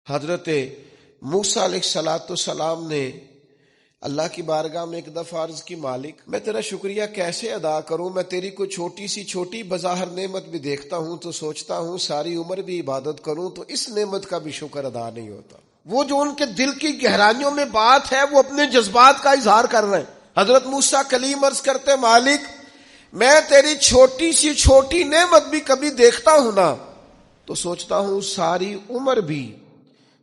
حضرت موسیٰ علیہ السلام نے اللہ کی بارگاہ میں ایک دفعہ عرض کی، مالک میں تیرا شکریہ کیسے ادا کروں، میں تیری کوئی چھوٹی بظاہر نعمت بھی دیکھتا ہوں تو سوچتا ہوں ساری عمر بھی عبادت کروں تو اس نعمت کا بھی شکر ادا نہیں ہوتا۔ وہ جو ان کے دل کی گہرائیوں میں بات ہے وہ اپنے جذبات کا اظہار کر رہے ہیں۔ حضرت موسیٰ کلیم عرض کرتے، مالک میں تیری چھوٹی نعمت بھی کبھی دیکھتا ہوں نا تو سوچتا ہوں ساری عمر بھی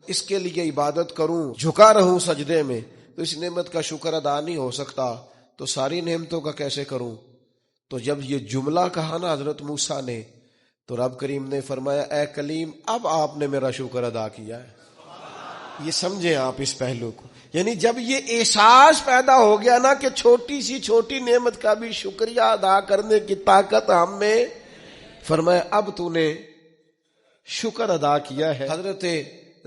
اس کے لیے عبادت کروں، جھکا رہوں سجدے میں، تو اس نعمت کا شکر ادا نہیں ہو سکتا تو ساری نعمتوں کا کیسے کروں۔ تو جب یہ جملہ کہا نا حضرت موسیٰ نے تو رب کریم نے فرمایا، اے کلیم اب آپ نے میرا شکر ادا کیا ہے۔ یہ سمجھیں آپ اس پہلو کو، یعنی جب یہ احساس پیدا ہو گیا نا کہ چھوٹی نعمت کا بھی شکریہ ادا کرنے کی طاقت ہم میں، فرمایا اب تو نے شکر ادا کیا ہے۔ حضرت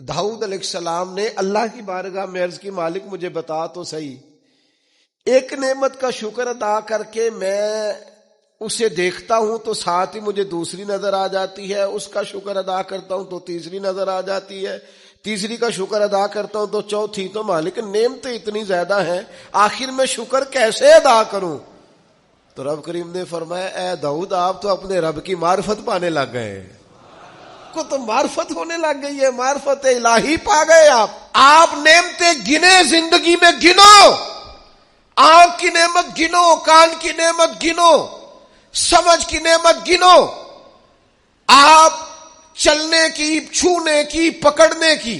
داؤد علیہ السلام نے اللہ کی بارگاہ میں عرض کی، مالک مجھے بتا تو صحیح، ایک نعمت کا شکر ادا کر کے میں اسے دیکھتا ہوں تو ساتھ ہی مجھے دوسری نظر آ جاتی ہے، اس کا شکر ادا کرتا ہوں تو تیسری نظر آ جاتی ہے، تیسری کا شکر ادا کرتا ہوں تو چوتھی۔ تو مالک نعمتیں اتنی زیادہ ہیں، آخر میں شکر کیسے ادا کروں؟ تو رب کریم نے فرمایا، اے داؤد آپ تو اپنے رب کی معرفت پانے لگ گئے، کو تو معرفت ہونے لگ گئی ہے، معرفت الہی پا گئے آپ نعمتیں گنے زندگی میں گنو، آنکھ کی نعمت گنو، کان کی نعمت گنو، سمجھ کی نعمت گنو، آپ چلنے کی، چھونے کی، پکڑنے کی،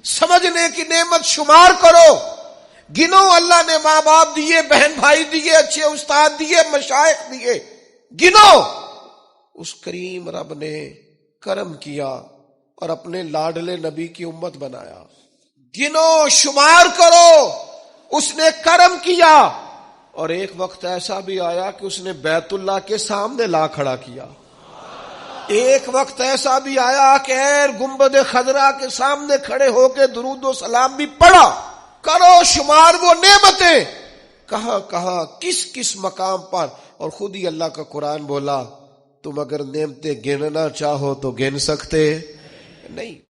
سمجھنے کی نعمت شمار کرو، گنو اللہ نے ماں باپ دیے، بہن بھائی دیے، اچھے استاد دیے، مشائخ دیے، گنو۔ اس کریم رب نے کرم کیا اور اپنے لاڈلے نبی کی امت بنایا، گنو شمار کرو، اس نے کرم کیا۔ اور ایک وقت ایسا بھی آیا کہ اس نے بیت اللہ کے سامنے لا کھڑا کیا، ایک وقت ایسا بھی آیا کہ گنبد خضرا کے سامنے کھڑے ہو کے درود و سلام بھی پڑھا۔ کرو شمار وہ نعمتیں کہاں کس مقام پر، اور خود ہی اللہ کا قرآن بولا، تم اگر نعمتیں گننا چاہو تو گن سکتے نہیں۔